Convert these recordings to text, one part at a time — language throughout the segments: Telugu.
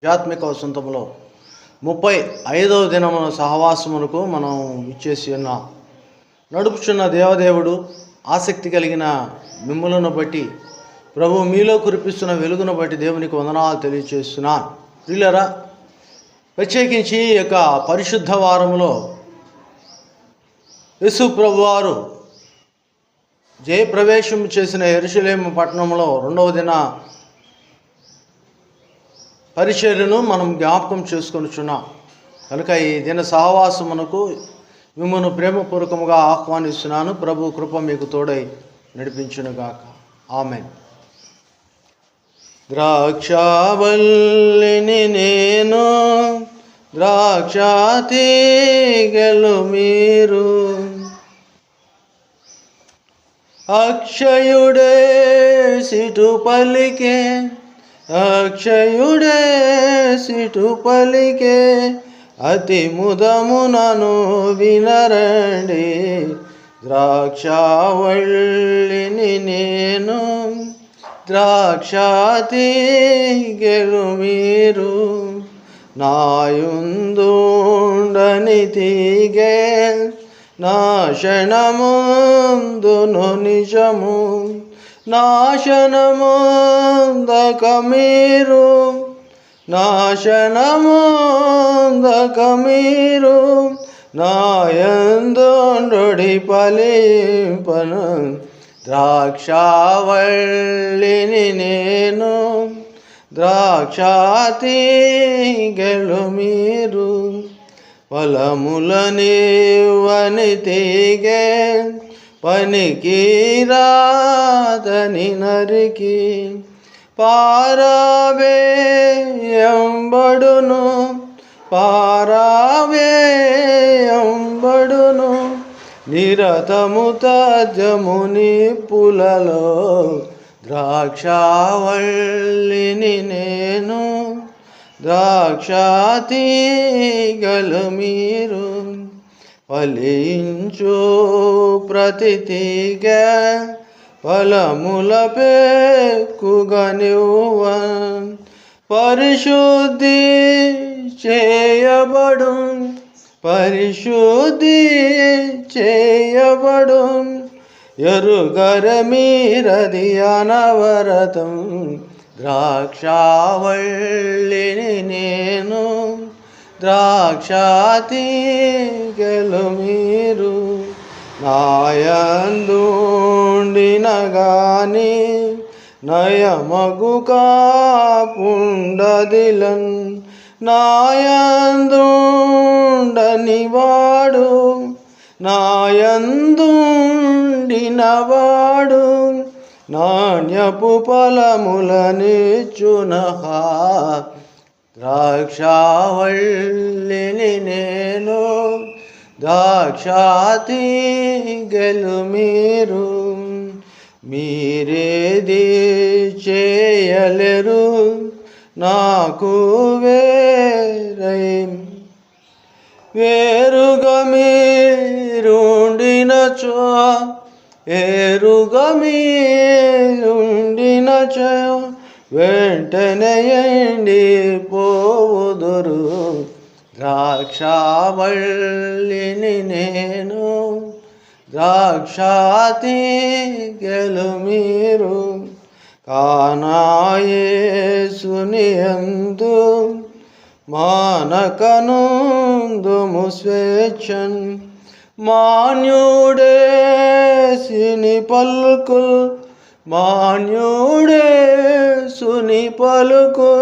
ఆధ్యాత్మిక వసంతంలో 35వ దినమున సహవాసమునకు మనం ఇచ్చేసి ఉన్నాం. నడుపుచున్న దేవదేవుడు ఆసక్తి కలిగిన మిమ్ములను బట్టి, ప్రభు మీలో కురిపిస్తున్న వెలుగును బట్టి దేవునికి వందనాలు తెలియజేస్తున్నాను. ప్రియులారా, ప్రత్యేకించి ఈ యొక్క పరిశుద్ధ వారములో యేసు ప్రభు వారు జయప్రవేశం చేసిన యెరూషలేము పట్టణంలో 2వ దిన పరిచర్యను మనం జ్ఞాపకం చేసుకొనిచున్నాం. కనుక ఈ దిన సహవాసమునకు మిమ్మల్ని ప్రేమపూర్వకముగా ఆహ్వానిస్తున్నాను. ప్రభు కృప మీకు తోడై నడిపించునుగాక. ఆమేన్. ద్రాక్షావల్లిని నేను, ద్రాక్షాతీగెలు మీరు, అక్షయుడే సిటు పలికే, అక్షయుడే సిటు పలికే, అతి ముదమునను వినరండి. ద్రాక్షావల్లిని నేను, ద్రాక్షాతీగెలు మీరు, నాయుందుండని తీగె నాశనముందును నిజము, నాశనముందక మీరు, నాశనముందక మీరు, నాయందుండుడి ఫలింపను. ద్రాక్షావల్లిని నేను, ద్రాక్షాతీగెలు మీరు, ఫలములనివ్వని తీగె పనికి రాదని నరికి పారవేయంబడును, పారవేయంబడును. నిరతము తజము నిప్పులలో, ద్రాక్షావల్లిని నేను, ద్రాక్షాతీగెలు మీరు, ఫలించు ప్రతి తీగ ఫలముల పెక్కుగనివ్వ, పరిశుద్ధి చేయబడు, పరిశుద్ధి చేయబడు. ఎరుగర మీరది అనవరతం. ద్రాక్షావల్లిని నేను, ద్రాక్షాతీగెలు మీరు, నాయందుండిన గాని నయమగు కాపుండదిలన్, నాయందుండని వాడు, నాయందుండిన వాడు, నాణ్యపు ఫలములనిచ్చునః. ద్రాక్షావల్లిని నేను, ద్రాక్షాతీగెలు మీరు, మీరేది చేయలేరు నాకు వేరుగా మీరుండినచో, వేరుగా మీరుండినచో వెంటనే ఎండిపోవుదురు. ద్రాక్షావల్లిని నేను, ద్రాక్షాతీగెలు మీరు, కానాయేసుని యందు మానకనుందుము స్వేచ్ఛన్, మాన్యుడేసిని పలుకు, మాన్యుడేసుని పలుకు,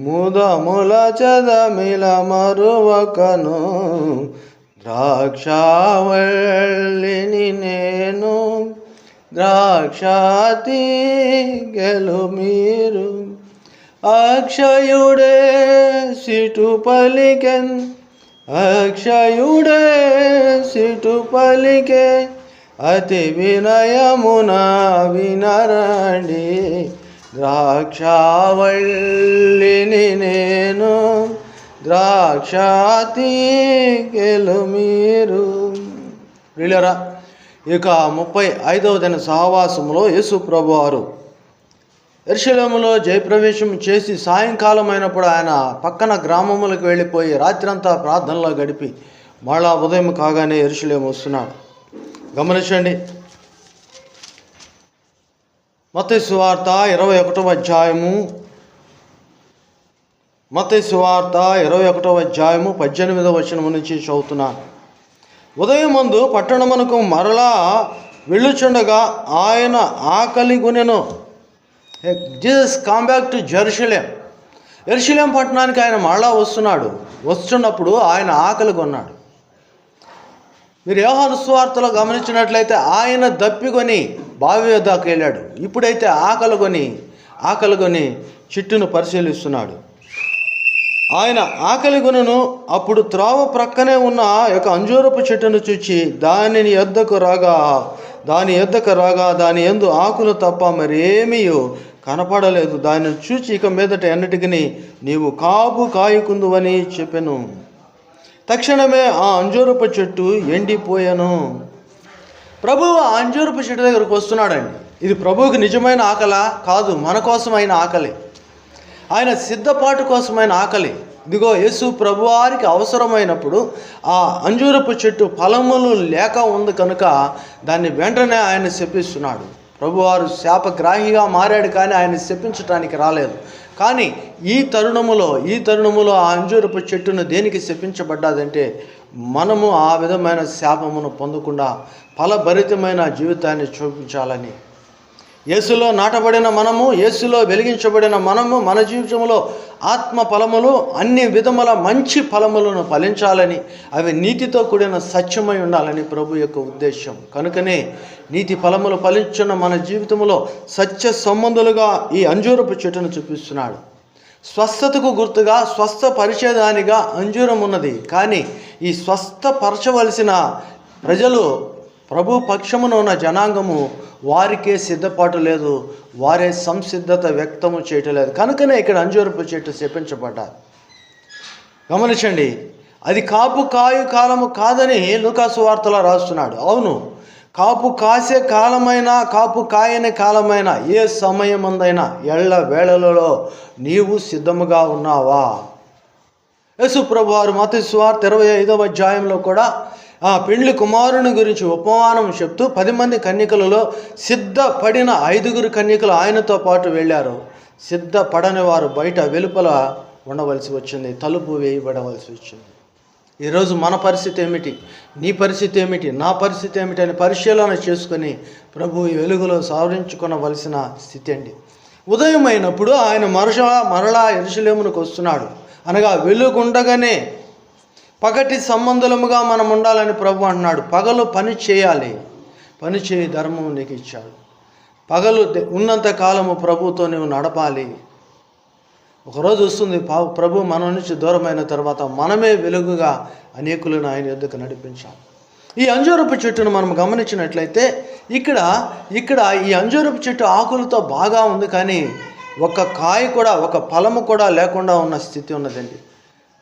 ముదముల చదమిల మరువకను. ద్రాక్షావల్లిని నేను, ద్రాక్షాతీగెలు మీరు, అక్షయుడే సిటు పలికెన్, అక్షయుడే సిటు పలికే, అతి వినయమున వినరండి. ద్రాక్షావల్లిని నేను, ద్రాక్షాతీగెలు మీరు. ప్రియులారా, ఇక 35వ దిన సహవాసములో యేసు ప్రభువారు యెరూషలేములో జయప్రవేశం చేసి సాయంకాలం అయినప్పుడు ఆయన పక్కన గ్రామములకు వెళ్ళిపోయి రాత్రంతా ప్రార్థనలో గడిపి మళ్ళా ఉదయం కాగానే యెరూషలేము వస్తున్నాడు. గమనించండి, మత్తయి సువార్త 21వ అధ్యాయము, మత్తయి సువార్త 21వ అధ్యాయము 18వ వచనం నుంచి చదువుతున్నాను. ఉదయం మందు పట్టణమునకు మరలా వెళ్ళుచుండగా ఆయన ఆకలి కొనెను. Jesus come back to Jerusalem. యెరూషలేం పట్టణానికి ఆయన మళ్ళా వస్తున్నప్పుడు ఆయన ఆకలి కొన్నాడు. మీరు యోహాను సువార్తలో గమనించినట్లయితే ఆయన దప్పికొని బావి వద్దకు వెళ్ళాడు. ఇప్పుడైతే ఆకలి కొని చెట్టును పరిశీలిస్తున్నాడు. ఆయన ఆకలి కొనను. అప్పుడు త్రోవ ప్రక్కనే ఉన్న ఒక అంజూరపు చెట్టును చూచి దాని యొద్దకు రాగా దాని యందు ఆకులు తప్ప మరేమీ కనపడలేదు. దానిని చూచి ఇక మీదట ఎన్నటికి నీవు కాపు కాయకుందువని చెప్పెను. తక్షణమే ఆ అంజూరపు చెట్టు ఎండిపోయాను. ప్రభువు ఆ అంజూరపు చెట్టు దగ్గరకు వస్తున్నాడండి. ఇది ప్రభువుకి నిజమైన ఆకలా? కాదు, మన కోసమైన ఆకలి, ఆయన సిద్ధపాటు కోసమైన ఆకలి. ఇదిగో యేసు ప్రభువారికి అవసరమైనప్పుడు ఆ అంజూరపు చెట్టు ఫలములు లేక ఉంది కనుక దాన్ని వెంటనే ఆయన శపిస్తున్నాడు. ప్రభువారు శాపగ్రాహిగా మారాడు, కానీ ఆయన శపించటానికి రాలేదు. కానీ ఈ తరుణములో ఆ అంజూరపు చెట్టును దేనికి శపించబడ్డాదంటే మనము ఆ విధమైన శాపమును పొందకుండా ఫలభరితమైన జీవితాన్ని చూపించాలని. యేసులో నాటబడిన మనము, యేసులో వెలిగించబడిన మనము మన జీవితంలో ఆత్మ ఫలములు, అన్ని విధముల మంచి ఫలములను ఫలించాలని, అవి నీతితో కూడిన సత్యమై ఉండాలని ప్రభు యొక్క ఉద్దేశం. కనుకనే నీతి ఫలములు ఫలించిన మన జీవితంలో సత్య సంబంధులుగా ఈ అంజూరపు చెట్టును చూపిస్తున్నాడు. స్వస్థతకు గుర్తుగా, స్వస్థపరిచేదానిగా అంజూరం ఉన్నది. కానీ ఈ స్వస్థపరచవలసిన ప్రజలు, ప్రభు పక్షమున ఉన్న జనాంగము, వారికే సిద్ధపాటు లేదు, వారే సంసిద్ధత వ్యక్తము చేయటం లేదు. కనుకనే ఇక్కడ అంజూరపు చెట్టు శపించబడ్డారు. గమనించండి, అది కాపు కాయు కాలము కాదని లూకాసు వార్తలో రాస్తున్నాడు. అవును, కాపు కాసే కాలమైనా కాపు కాయని కాలమైనా ఏ సమయమందైనా ఎళ్ళ వేళలలో నీవు సిద్ధముగా ఉన్నావా? యేసు ప్రభువారు మత్తయి సువార్త 25వ అధ్యాయంలో కూడా ఆ పెండ్లి కుమారుని గురించి ఉపమానం చెప్తూ 10 మంది కన్యకలలో సిద్ధపడిన 5 కన్యకలు ఆయనతో పాటు వెళ్ళారు. సిద్ధపడని వారు బయట వెలుపల ఉండవలసి వచ్చింది, తలుపు వేయబడవలసి వచ్చింది. ఈరోజు మన పరిస్థితి ఏమిటి, నీ పరిస్థితి ఏమిటి, నా పరిస్థితి ఏమిటి అని పరిశీలన చేసుకొని ప్రభు వెలుగులో సవరించుకొనవలసిన స్థితి అండి. ఉదయం అయినప్పుడు ఆయన మరలా యెరూషలేమునకు వస్తున్నాడు. అనగా వెలుగుండగానే పగటి సంబంధులముగా మనం ఉండాలని ప్రభు అంటున్నాడు. పగలు పని చేయాలి, పని చేయి ధర్మం నీకు ఇచ్చాడు. పగలు ఉన్నంత కాలము ప్రభుతో నువ్వు నడపాలి. ఒకరోజు వస్తుంది ప్రభు మన నుంచి దూరమైన తర్వాత మనమే వెలుగుగా అనేకులను ఆయన యొద్దకు నడిపించాలి. ఈ అంజూరపు చెట్టును మనం గమనించినట్లయితే ఇక్కడ ఈ అంజూరపు చెట్టు ఆకులతో బాగా ఉంది, కానీ ఒక కాయ కూడా, ఒక ఫలము కూడా లేకుండా ఉన్న స్థితి ఉన్నదండి.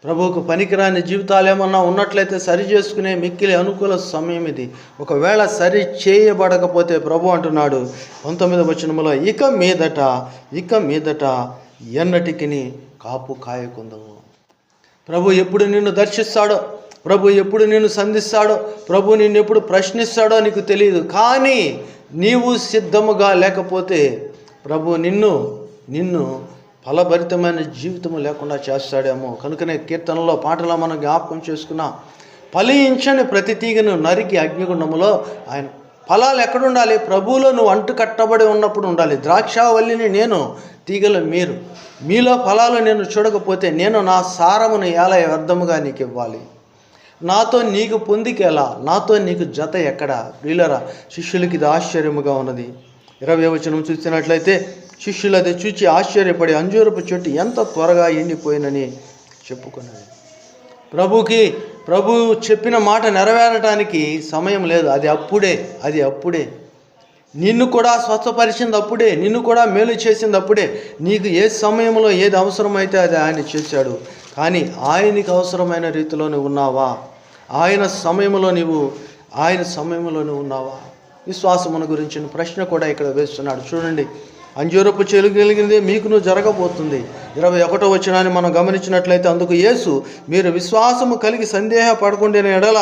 ప్రభువుకు పనికిరాని జీవితాలు ఏమన్నా ఉన్నట్లయితే సరి చేసుకునే మిక్కిలి అనుకూల సమయం ఇది. ఒకవేళ సరి చేయబడకపోతే ప్రభు అంటున్నాడు 19వ వచనములో, ఇక మీదట ఎన్నటికి కాపు కాయకుందము. ప్రభు ఎప్పుడు నిన్ను దర్శిస్తాడో, ప్రభు ఎప్పుడు నిన్ను సంధిస్తాడో, ప్రభు నిన్ను ఎప్పుడు ప్రశ్నిస్తాడో నీకు తెలియదు. కానీ నీవు సిద్ధముగా లేకపోతే ప్రభు నిన్ను ఫలభరితమైన జీవితం లేకుండా చేస్తాడేమో. కనుకనే కీర్తనలో, పాటలో మనం జ్ఞాపకం చేసుకున్నాం, ఫలించని ప్రతి తీగను నరికి అగ్నిగుండములో. ఆయన ఫలాలు ఎక్కడుండాలి? ప్రభువులో నువ్వు అంటు కట్టబడి ఉన్నప్పుడు ఉండాలి. ద్రాక్షావల్లిని నేను, తీగలు మీరు. మీలో ఫలాలు నేను చూడకపోతే నేను నా సారమును ఎలా వ్యర్థముగా నీకు ఇవ్వాలి? నాతో నీకు పొందికేలా, నాతో నీకు జత ఎక్కడ? ప్రియులరా, శిష్యులకి ఇది ఆశ్చర్యముగా ఉన్నది. 20వ వచనం చూసినట్లయితే, శిష్యులు అది చూచి ఆశ్చర్యపడి అంజూరపు చెట్టు ఎంత త్వరగా ఎండిపోయినని చెప్పుకున్నది. ప్రభు చెప్పిన మాట నెరవేరటానికి సమయం లేదు. అది అప్పుడే నిన్ను కూడా స్వస్థపరిచింది అప్పుడే, నిన్ను కూడా మేలు చేసింది అప్పుడే. నీకు ఏ సమయంలో ఏది అవసరమైతే అది ఆయన చేశాడు. కానీ ఆయనకి అవసరమైన రీతిలో నువ్వు ఉన్నావా? ఆయన సమయంలో నువ్వు ఉన్నావా? విశ్వాసమును గురించిన ప్రశ్న కూడా ఇక్కడ వేస్తున్నాడు. చూడండి, అంజూరపు చెలు కలిగిందే మీకును జరగబోతుంది. 21వ వచనాన్ని మనం గమనించినట్లయితే, అందుకు యేసు, మీరు విశ్వాసము కలిగి సందేహపడకుండిన ఎడల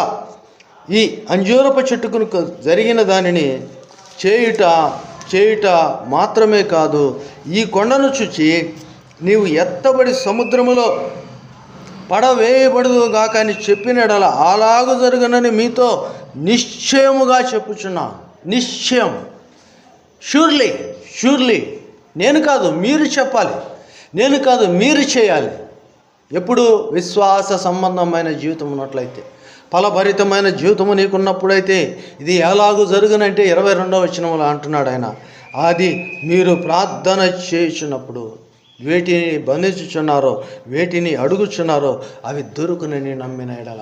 ఈ అంజూరపు చెట్టుకు జరిగిన దానిని చేయుట మాత్రమే కాదు, ఈ కొండను చూచి నీవు ఎత్తబడి సముద్రములో పడవేయబడదు గాక అని చెప్పిన ఎడల అలాగూ జరగనని మీతో నిశ్చయముగా చెప్పుచున్నా. నిశ్చయం, షూర్లీ. నేను కాదు మీరు చెప్పాలి, నేను కాదు మీరు చేయాలి. ఎప్పుడు విశ్వాస సంబంధమైన జీవితం ఉన్నట్లయితే, ఫలభరితమైన జీవితము నీకున్నప్పుడైతే ఇది ఎలాగూ జరుగునంటే 22వ వచనంలో అంటున్నాడు ఆయన, అది మీరు ప్రార్థన చేయుచున్నప్పుడు వేటిని బంధించుచున్నారో, వేటిని అడుగుచున్నారో అవి దొరుకునని నమ్మిన ఎడల.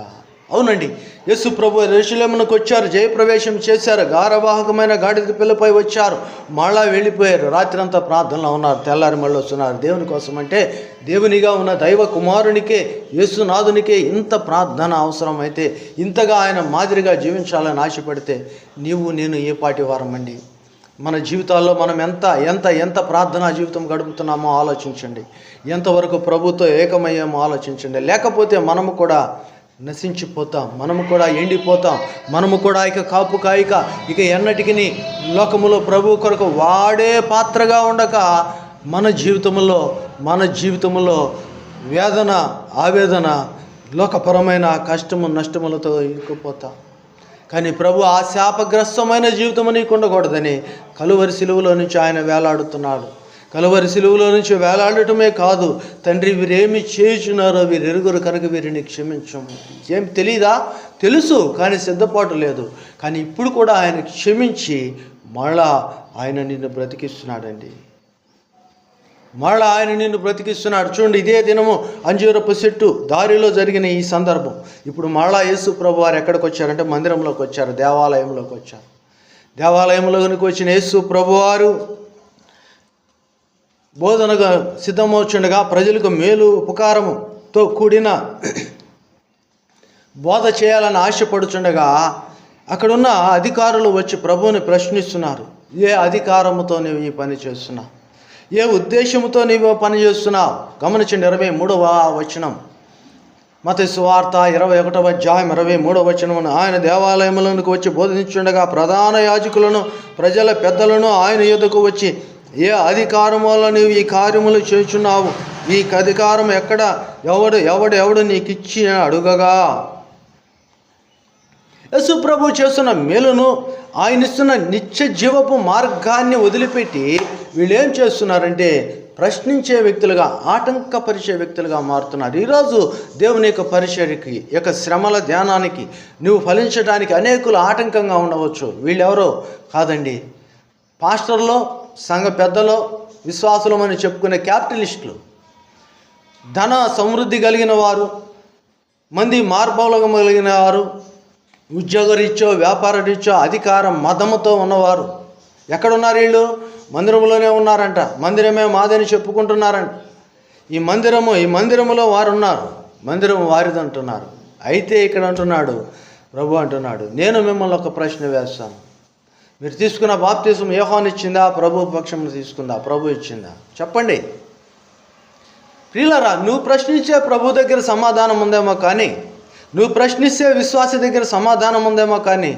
అవునండి, యేసు ప్రభు యెరూషలేమునకు వచ్చారు, జయప్రవేశం చేశారు, గారవాహకమైన గాడిద పిల్లపై వచ్చారు, మళ్ళా వెళ్ళిపోయారు. రాత్రంతా ప్రార్థనలో ఉన్నారు, తెల్లారి మళ్ళీ వస్తున్నారు. దేవుని కోసం అంటే దేవునిగా ఉన్న దైవ కుమారునికే, యేసునాథునికే ఇంత ప్రార్థన అవసరమైతే, ఇంతగా ఆయన మాదిరిగా జీవించాలని ఆశపడితే నీవు నేను ఏ పాటి వారమండి? మన జీవితాల్లో మనం ఎంత ప్రార్థనా జీవితం గడుపుతున్నామో ఆలోచించండి. ఎంతవరకు ప్రభుతో ఏకమయ్యామో ఆలోచించండి. లేకపోతే మనము కూడా నశించిపోతాం, మనము కూడా ఎండిపోతాం, మనము కూడా కాపు కాయిక ఇక ఎన్నటికి లోకములో ప్రభు కొరకు వాడే పాత్రగా ఉండక మన జీవితంలో వేదన, ఆవేదన, లోకపరమైన కష్టము, నష్టములతో ఇరుక్కుపోతాం. కానీ ప్రభు ఆ శాపగ్రస్తమైన జీవితం నీకు ఉండకూడదని కలువరి సిలువలో నుంచి ఆయన వేలాడుతున్నాడు. కలువరి సిలువలో నుంచి వేలాడటమే కాదు, తండ్రి వీరేమి చేయుచున్నారో వీరు ఎరుగురు కనుక వీరిని క్షమించము. ఏం తెలీదా? తెలుసు, కానీ సిద్ధపాటు లేదు. కానీ ఇప్పుడు కూడా ఆయన క్షమించి మళ్ళా ఆయన నిన్ను బ్రతికిస్తున్నాడండి. చూడండి, ఇదే దినము అంజూరపు చెట్టు దారిలో జరిగిన ఈ సందర్భం. ఇప్పుడు మళ్ళా యేసు ప్రభు వారు ఎక్కడికి వచ్చారంటే మందిరంలోకి వచ్చారు, దేవాలయంలోకి వచ్చారు. దేవాలయంలోకి వచ్చిన యేసు ప్రభువారు బోధనగా సిద్ధమవుచుండగా, ప్రజలకు మేలు ఉపకారముతో కూడిన బోధ చేయాలని ఆశపడుచుండగా అక్కడున్న అధికారులు వచ్చి ప్రభువుని ప్రశ్నిస్తున్నారు. ఏ అధికారముతో నీవు ఈ పని చేస్తున్నావు? ఏ ఉద్దేశంతో నీవు పని చేస్తున్నావు? గమనించండి 23వ వచనం, మత్తయి సువార్త 21వ అధ్యాయం 23వ వచనమును. ఆయన దేవాలయములకు వచ్చి బోధించుండగా ప్రధాన యాజకులను, ప్రజల పెద్దలను ఆయన యొద్దకు వచ్చి, ఏ అధికారం వల్ల నీవు ఈ కార్యములు చేస్తున్నావు? ఈ అధికారం ఎక్కడ, ఎవడు నీకు ఇచ్చి అడుగగా. యేసు ప్రభు చేస్తున్న మేలును, ఆయన ఇస్తున్న నిత్య జీవపు మార్గాన్ని వదిలిపెట్టి వీళ్ళు ఏం చేస్తున్నారంటే ప్రశ్నించే వ్యక్తులుగా, ఆటంకపరిచే వ్యక్తులుగా మారుతున్నారు. ఈరోజు దేవుని యొక్క పరిచర్యకి, యొక్క శ్రమల ధ్యానానికి నువ్వు ఫలించడానికి అనేకులు ఆటంకంగా ఉండవచ్చు. వీళ్ళెవరో కాదండి, పాస్టర్లో, సంఘ పెద్దలో, విశ్వాసులమని చెప్పుకునే క్యాపిటలిస్టులు, ధన సమృద్ధి కలిగిన వారు, మంది మార్బౌలగం కలిగిన వారు, ఉద్యోగరీత్యో, వ్యాపార రీత్యో, అధికారం మదముతో ఉన్నవారు. ఎక్కడున్నారు వీళ్ళు? మందిరంలోనే ఉన్నారంట. మందిరమే మాదని చెప్పుకుంటున్నారంట. ఈ మందిరములో వారు ఉన్నారు, మందిరం వారిది అంటున్నారు. అయితే ఇక్కడ అంటున్నాడు, ప్రభు అంటున్నాడు, నేను మిమ్మల్ని ఒక ప్రశ్న వేస్తాను. మీరు తీసుకున్న బాప్తిజం యోహాను ఇచ్చిందా, ప్రభు పక్షంలో తీసుకుందా, ప్రభు ఇచ్చిందా? చెప్పండి. ప్రియులారా, నువ్వు ప్రశ్నించే ప్రభు దగ్గర సమాధానం ఉందేమో కానీ, నువ్వు ప్రశ్నిస్తే విశ్వాసి దగ్గర సమాధానం ఉందేమో కానీ,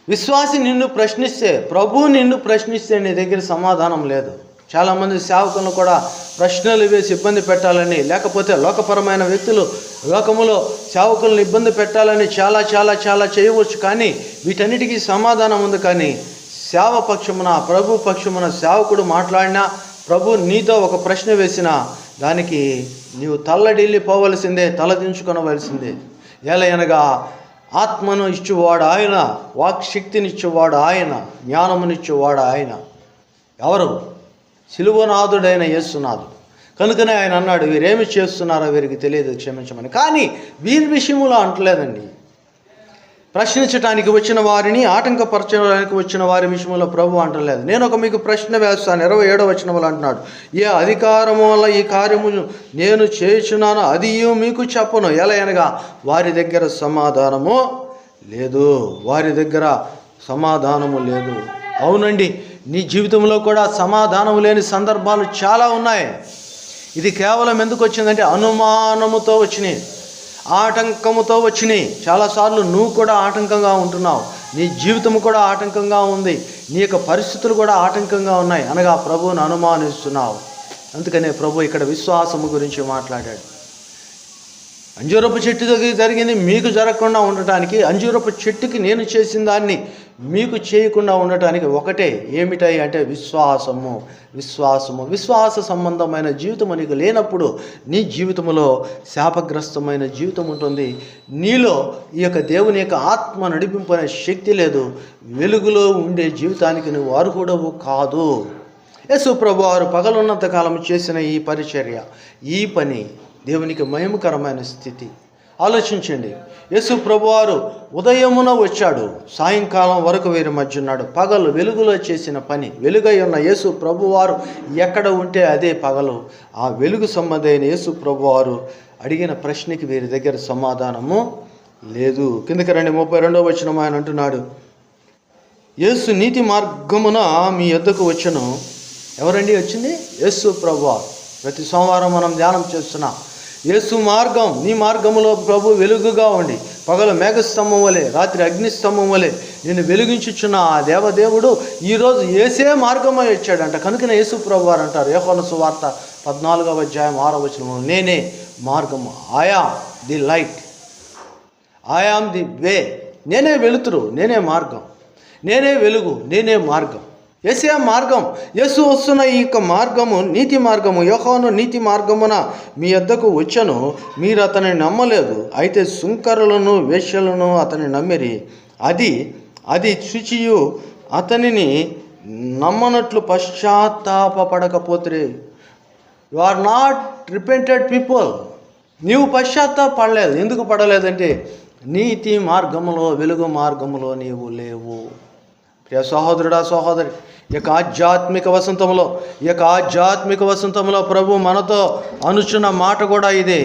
విశ్వాసి నిన్ను ప్రశ్నిస్తే, ప్రభు నిన్ను ప్రశ్నిస్తే నీ దగ్గర సమాధానం లేదు. చాలామంది సేవకులను కూడా ప్రశ్నలు వేసి ఇబ్బంది పెట్టాలని, లేకపోతే లోకపరమైన వ్యక్తులు లోకములో సేవకులను ఇబ్బంది పెట్టాలని చాలా చాలా చాలా చేయవచ్చు. కానీ వీటన్నిటికీ సమాధానం ఉంది. కానీ సేవ పక్షమున, ప్రభు పక్షమున సేవకుడు మాట్లాడినా, ప్రభు నీతో ఒక ప్రశ్న వేసినా దానికి నీవు తల్లడిల్లిపోవలసిందే, తలదించుకొనవలసిందే. ఏలయనగా ఆత్మను ఇచ్చేవాడు ఆయన, వాక్శక్తినిచ్చేవాడు ఆయన, జ్ఞానమునిచ్చేవాడు ఆయన. ఎవరు? శిలువనాథుడైన యేసునాథుడు. కనుకనే ఆయన అన్నాడు, వీరేమి చేస్తున్నారో వీరికి తెలియదు, క్షమించమని. కానీ వీరి విషయంలో అంటలేదండి. ప్రశ్నించడానికి వచ్చిన వారిని, ఆటంకపరచడానికి వచ్చిన వారి విషయంలో ప్రభు అంటలేదు. నేను మీకు ప్రశ్న వేస్తాను. 27వ వచనంలో అంటున్నాడు, ఏ అధికారము వల్ల ఈ కార్యము నేను చేయుచున్నాను అది మీకు చెప్పను. ఎలా అనగా వారి దగ్గర సమాధానము లేదు, వారి దగ్గర సమాధానము లేదు. అవునండి, నీ జీవితంలో కూడా సమాధానం లేని సందర్భాలు చాలా ఉన్నాయి. ఇది కేవలం ఎందుకు వచ్చిందంటే అనుమానముతో వచ్చినాయి, ఆటంకముతో వచ్చినాయి. చాలాసార్లు నువ్వు కూడా ఆటంకంగా ఉంటున్నావు, నీ జీవితం కూడా ఆటంకంగా ఉంది, నీ యొక్క పరిస్థితులు కూడా ఆటంకంగా ఉన్నాయి అనగా ప్రభువును అనుమానిస్తున్నావు. అందుకనే ప్రభు ఇక్కడ విశ్వాసము గురించి మాట్లాడాడు. అంజూరపు చెట్టు దగ్గర జరిగింది మీకు జరగకుండా ఉండటానికి, అంజూరపు చెట్టుకి నేను చేసిన దాన్ని మీకు చేయకుండా ఉండటానికి ఒకటే, ఏమిటాయి అంటే విశ్వాసము. విశ్వాస సంబంధమైన జీవితం నీకు లేనప్పుడు నీ జీవితంలో శాపగ్రస్తమైన జీవితం ఉంటుంది. నీలో ఈ యొక్క దేవుని యొక్క ఆత్మ నడిపింపు అనే శక్తి లేదు. వెలుగులో ఉండే జీవితానికి నువ్వు అర్హుడవు కాదు. యేసు ప్రభు వారు పగలున్నంత కాలం చేసిన ఈ పరిచర్య, ఈ పని దేవునికి మహిమకరమైన స్థితి. ఆలోచించండి, యేసు ప్రభువారు ఉదయమున వచ్చాడు, సాయంకాలం వరకు వీరి మధ్య ఉన్నాడు. పగలు వెలుగులో చేసిన పని, వెలుగై ఉన్న యేసు ప్రభువారు ఎక్కడ ఉంటే అదే పగలు. ఆ వెలుగు సంబంధమైన యేసు ప్రభువారు అడిగిన ప్రశ్నకి వీరి దగ్గర సమాధానము లేదు. కిందకి రండి, 32వ వచనం ఆయన అంటున్నాడు, యేసు నీతి మార్గమున మీ యొద్దకు వచ్చెను. ఎవరండి వచ్చింది? యేసు ప్రభువారు. ప్రతి సోమవారం మనం ధ్యానం చేస్తున్నాం. యేసు మార్గం, నీ మార్గములో ప్రభు వెలుగుగా ఉండి పగలు మేఘస్తంభం వలె, రాత్రి అగ్నిస్తంభం వలె నేను వెలిగించుచున్న ఆ దేవదేవుడు ఈరోజు యేసే మార్గమై వచ్చాడంట. కనుకనే యేసు ప్రభు వారు అంటారు యోహాను సువార్త 14వ అధ్యాయం 6వ వచనంలో, నేనే మార్గము, I am the light, I am the way. నేనే వెలుతురు, నేనే మార్గం, నేనే వెలుగు, నేనే మార్గం. యేసే మార్గం. యేసు వస్తున్న ఈ యొక్క మార్గము నీతి మార్గము. యోహాను నీతి మార్గమున మీ యొద్దకు వచ్చెను, మీరు అతనిని నమ్మలేదు, అయితే సుంకరులను వేశ్యలను అతని నమ్మిరి. అది చూచియు అతనిని నమ్మనట్లు పశ్చాత్తాపడకపోతే. You are not repented people. నీవు పశ్చాత్తాపడలేదు. ఎందుకు పడలేదంటే నీతి మార్గములో, వెలుగు మార్గములో నీవు లేవు. ప్రియ సహోదరుడా, సహోదరి, ఈ యొక్క ఆధ్యాత్మిక వసంతంలో ప్రభు మనతో అనుచున్న మాట కూడా ఇదే.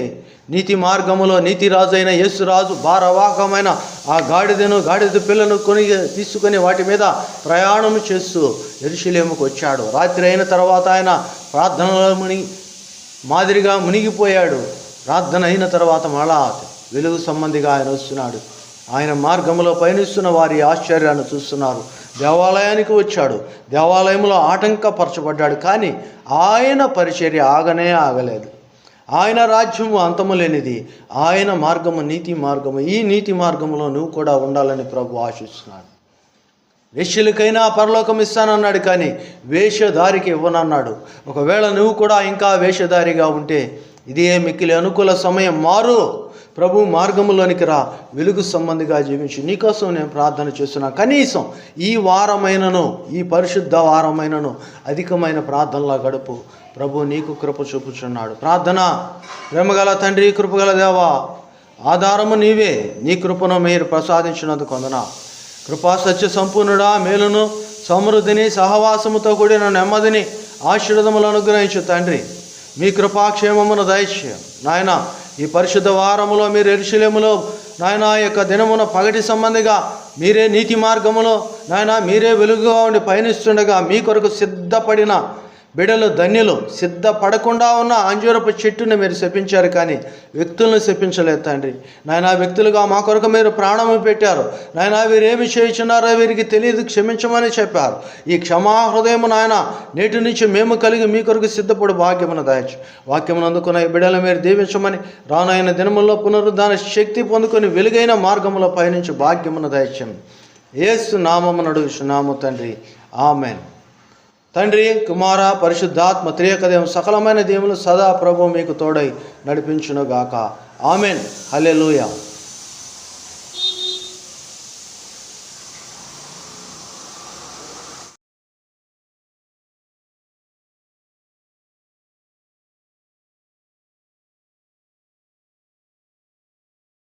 నీతి మార్గములో నీతి రాజు అయిన యేసు రాజు భారవాహకమైన ఆ గాడిద పిల్లను తీసుకొని వాటి మీద ప్రయాణం చేస్తూ యెరూషలేముకు వచ్చాడు. రాత్రి అయిన తర్వాత ఆయన ప్రార్థనలో మాదిరిగా మునిగిపోయాడు. ప్రార్థన అయిన తర్వాత మళ్ళా వెలుగు సంబంధిగా ఆయన వస్తున్నాడు. ఆయన మార్గంలో పయనిస్తున్న వారి ఆశ్చర్యాన్ని చూస్తున్నారు. దేవాలయానికి వచ్చాడు, దేవాలయంలో ఆటంకపరచబడ్డాడు, కానీ ఆయన పరిచర్య ఆగలేదు. ఆయన రాజ్యము అంతము లేనిది, ఆయన మార్గము నీతి మార్గము. ఈ నీతి మార్గంలో నువ్వు కూడా ఉండాలని ప్రభు ఆశిస్తున్నాడు. వేశ్యలకైనా పరలోకం ఇస్తానన్నాడు, కానీ వేషధారికి ఇవ్వనన్నాడు. ఒకవేళ నువ్వు కూడా ఇంకా వేషధారిగా ఉంటే ఇదే మిక్కిలి అనుకూల సమయం. మారు, ప్రభు మార్గములోనికి రా, వెలుగు సంబంధిగా జీవించు. నీకోసం నేను ప్రార్థన చేస్తున్నా. కనీసం ఈ వారమైనను, ఈ పరిశుద్ధ వారమైనను అధికమైన ప్రార్థనలా గడుపు. ప్రభు నీకు కృప చూపుచున్నాడు. ప్రార్థన. ప్రేమగల తండ్రి, కృపగల దేవా, ఆధారము నీవే. నీ కృపను మీరు ప్రసాదించినందుకు వందనాలు. కృపా సత్య సంపూర్ణుడా, మేలును సమృద్ధిని సహవాసముతో కూడిన నెమ్మదిని ఆశీర్వాదములు అనుగ్రహించు తండ్రి. మీ కృపాక్షేమమును దయచేయం నాయన. ఈ పరిశుద్ధ వారములో మీరు యెరూషలేములో నాయన యొక్క దినమున పగటి సంబంధిగా మీరే నీతి మార్గములో నాయన మీరే వెలుగుగా ఉండి పయనిస్తుండగా మీ కొరకు సిద్ధపడిన బిడలు ధన్యులు. సిద్ధపడకుండా ఉన్న అంజూరపు చెట్టుని మీరు శపించారు, కానీ వ్యక్తులను శపించలేదు తండ్రి. నాయన వ్యక్తులుగా మా కొరకు మీరు ప్రాణము పెట్టారు నాయన. వీరేమి చేయుచున్నారో వీరికి తెలియదు, క్షమించమని చెప్పారు. ఈ క్షమాహృదయము నాయన నేటి నుంచి మేము కలిగి మీ కొరకు సిద్ధపడి భాగ్యమును దయచు. వాక్యమును అందుకున్న ఈ బిడ్డలు మీరు దీవించమని, రానైన దినముల్లో పునరుద్ధాన శక్తి పొందుకొని వెలుగైన మార్గములో పయనించి భాగ్యమును దయచం. యేసు నామమున అడుగుచున్నాము తండ్రి, ఆమెన్. తండ్రి, కుమార, పరిశుద్ధాత్మ త్రియక దేవుని సకలమైన దేవులు సదా ప్రభు మీకు తోడై నడిపించునుగాక. ఆమెన్. హల్లెలూయా.